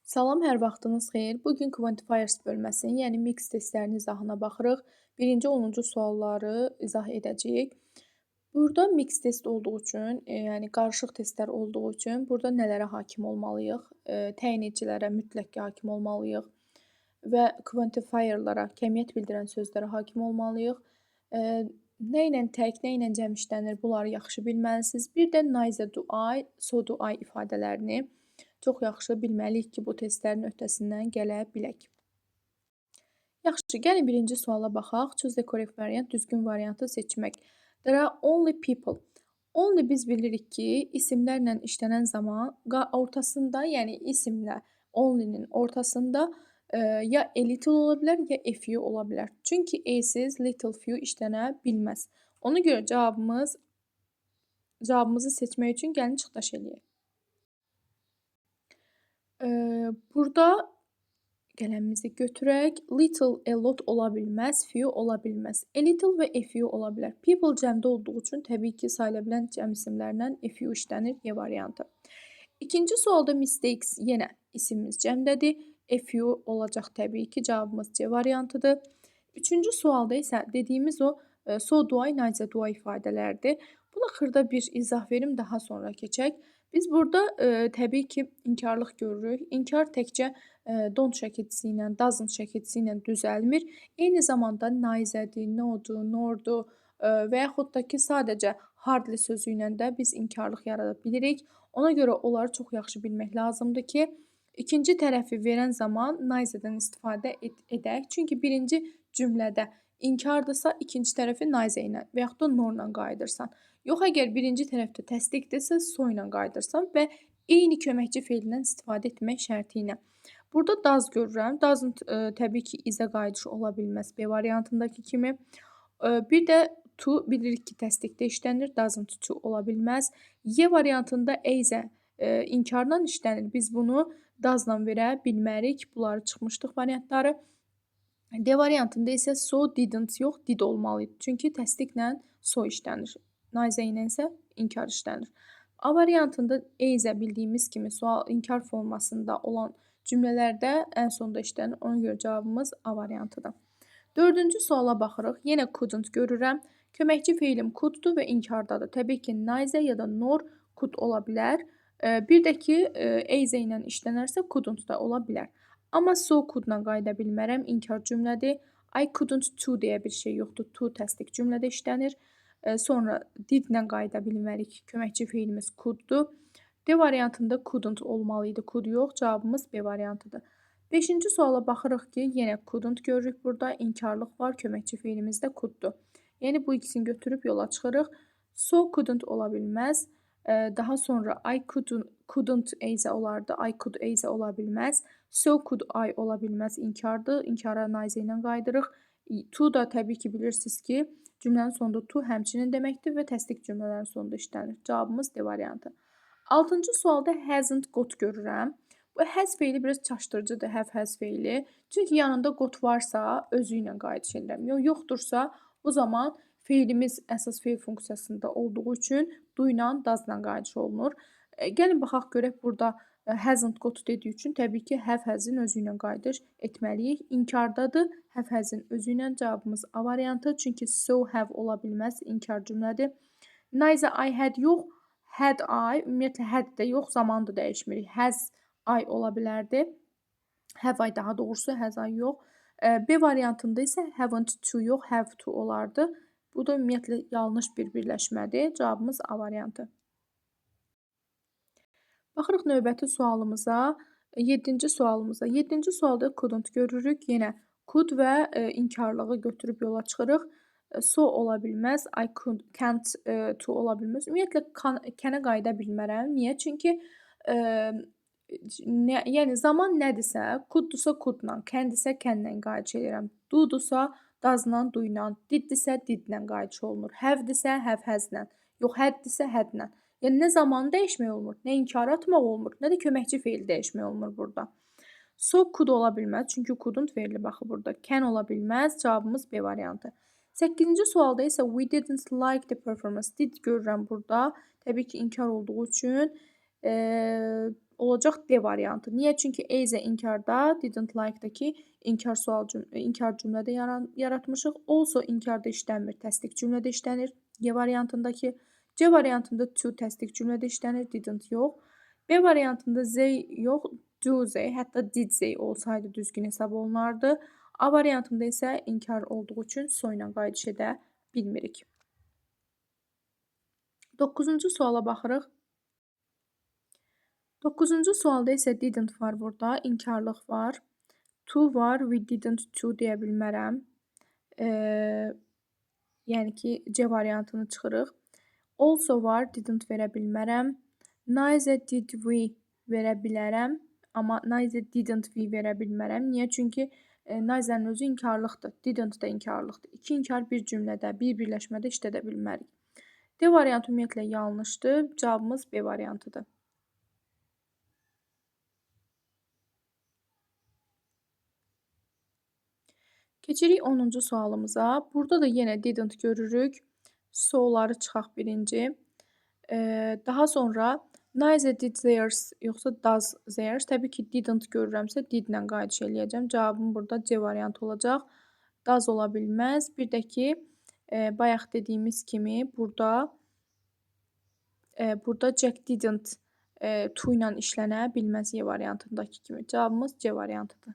Salam, hər vaxtınız xeyir. Bu gün Quantifiers bölməsinin, yəni mix testlərinin izahına baxırıq. Birinci 10-cu sualları izah edəcəyik. Burada mix test olduğu üçün, yəni qarışıq testlər olduğu üçün burada nələrə hakim olmalıyıq? Təyin edicilərə mütləq ki, hakim olmalıyıq və quantifierlara, kəmiyyət bildirən sözlərə hakim olmalıyıq. Nə ilə tək, nə ilə cəm işlənir, bunları yaxşı bilməlisiniz. Bir də neither do I, so do I ifadələrini çox yaxşı bilməliyik ki, bu testlərin öhdəsindən gələ bilək. Yaxşı, gəlin birinci suala baxaq. Choose the correct variant, düzgün variantı seçmək. There are only people. Only biz bilirik ki, isimlərlə işlənən zaman ortasında, yəni isimlə only'nin ortasında ya a little ola bilər, ya a few ola bilər. Çünki a-siz little, few işlənə bilməz. Ona görə cavabımızı seçmək üçün gəlin çıxdaş eləyək. Burada qələmimizi götürək. Little, a lot ola bilməz, few ola bilməz. A little və a few ola bilər. People cəmdə olduğu üçün təbii ki, sayıla bilən cəm isimlərlə a few işlənir, Y variantı. İkinci sualda mistakes yenə isimimiz cəmdədir. A few olacaq təbii ki, cavabımız C variantıdır. Üçüncü sualda isə dediyimiz o so do I, neither do I ifadələrdir. Buna xırda bir izah verim, daha sonra keçək. Biz burada təbii ki, inkarlıq görürük. İnkar təkcə don't şəkilçisi ilə, doesn't şəkilçisi ilə düzəlmir. Eyni zamanda neitherdir, nodur, nordur və yaxud da ki, sadəcə hardly sözü ilə də biz inkarlıq yarada bilirik. Ona görə onları çox yaxşı bilmək lazımdır ki, ikinci tərəfi verən zaman neitherdən istifadə edək. Çünki birinci cümlədə inkardırsa, ikinci tərəfi neither ilə və yaxud da norla qayıdırsan. Yox, əgər birinci tərəfdə təsdiqdirsə, so ilə qayıdırsan və eyni köməkçi feilindən istifadə etmək şərti ilə. Burada does görürəm. Doesn't təbii ki, izə qayıdış ola bilməz B variantındakı kimi. Bir də to bilirik ki, təsdiqdə işlənir. Doesn't to ola bilməz. Y variantında eyzə inkarla işlənir. Biz bunu doesla verə bilmərik. Bunları çıxmışdıq variantları. D variantında isə so didn't yox, did olmalı idi. Çünki təsdiqlə so işlənir. Neither ilə isə inkar işlənir. A variantında eyzə bildiyimiz kimi sual inkar formasında olan cümlələrdə ən sonda işlənir. Ona görə cavabımız A variantıdır. Dördüncü suala baxırıq. Yenə couldn't görürəm. Köməkçi feilim coulddur və inkardadır. Təbii ki, neither ya da nor could ola bilər. Bir də ki, eyzə ilə işlənərsə couldn't da ola bilər. Amma so could-la qayıda bilmərəm. İnkar cümlədir. I couldn't to deyə bir şey yoxdur. To təsdiq cümlədə işlənir. Sonra did-lə qayıda bilmərik. Köməkçi feilimiz could-dur. D variantında couldn't olmalı idi. Could yox. Cavabımız B variantıdır. Beşinci suala baxırıq ki, yenə couldn't görürük burada. İnkarlıq var. Köməkçi feilimiz də could-dur. Yəni bu ikisini götürüb yola çıxırıq. So couldn't ola bilməz. Daha sonra I couldn't eyzə olardı. I could eyzə ola bilməz. So could I ola bilməz. İnkardır. İnkara neither ilə qayıdırıq. To da təbii ki, bilirsiniz ki, cümlənin sonunda to həmçinin deməkdir və təsdiq cümlələrin sonunda işlənir. Cavabımız D variantı. 6-cı sualda hasn't got görürəm. Bu has feili biraz çaşdırıcıdır, have has feili. Çünki yanında got varsa özü ilə qayıdış edirəm. Yoxdursa o zaman feilimiz əsas feil funksiyasında olduğu üçün do ilə, does ilə qayıdış olunur. Gəlin baxaq görək burada hasn't got dediyi üçün təbii ki, have has-in özü ilə qayıdış etməliyik. İnkardadır. Have has-in özü ilə cavabımız A variantı. Çünki so have ola bilməz. İnkar cümlədir. Neither I had yox. Had I. Ümumiyyətlə had də yox. Zamanı da dəyişmirik. Has I ola bilərdi. Have I daha doğrusu. Has I yox. B variantında isə haven't to yox. Have to olardı. Bu da ümumiyyətlə yanlış bir birləşmədir. Cavabımız A variantı. Baxırıq növbəti sualımıza, 7-ci sualımıza. 7-ci sualda couldn't görürük. Yenə could və inkarlığı götürüb yola çıxırıq. So ola bilməz. I can't to ola bilməz. Ümumiyyətlə can-ə qayıda bilmərəm. Niyə? Çünki yəni zaman nədirsə, coulddusa couldla, can-dirsə can-lə qayıdış edirəm. Do-dursa does-la, do ilə, did-dirsə did-lə qayıdış olunur. Have-dirsə have has-lə, yox had-dirsə had-lə. Yəni nə zamanı dəyişmək olmur, nə inkar atmaq olmur, nə də köməkçi feili dəyişmək olmur burada. So could ola bilməz, çünki couldn't verilib axı burada. Can ola bilməz, cavabımız B variantı. 8-ci sualda isə we didn't like the performance. Did görürəm burada. Təbii ki, inkar olduğu üçün olacaq D variantı. Niyə? Çünki is-ə inkarda, didn't like-dakı inkar cümlədə yaratmışıq. Also inkarda işləmir, təsdiq cümlədə işlənir. Y variantındakı. C variantında to təsdiq cümlədə işlənir, didn't yox. B variantında they yox, do they, hətta did they olsaydı düzgün hesab olunardı. A variantında isə inkar olduğu üçün so ilə qayıdış edə bilmirik. 9-cu suala baxırıq. 9-cu sualda isə didn't var burada, inkarlıq var. To var, we didn't to deyə bilmərəm. Yəni ki, C variantını çıxırıq. Also var, didn't verə bilmərəm. Neither did we verə bilərəm, amma neither didn't we verə bilmərəm. Niyə? Çünki neither-ın özü inkarlıqdır, didn't da inkarlıqdır. İki inkar bir cümlədə, bir birləşmədə işlədə bilmərik. D variantı ümumiyyətlə yanlışdır. Cavabımız B variantıdır. Keçirik 10-cu sualımıza. Burada da yenə didn't görürük. So-ları çıxaq birinci. Daha sonra neither did theirs yoxsa does theirs. Təbii ki, didn't görürəmsə did-lə qayıdış eləyəcəm. Cavabım burada C variantı olacaq. Does ola bilməz. Bir də ki, bayaq dediyimiz kimi burada Jack didn't to ilə işlənə bilməz Y variantındakı kimi. Cavabımız C variantıdır.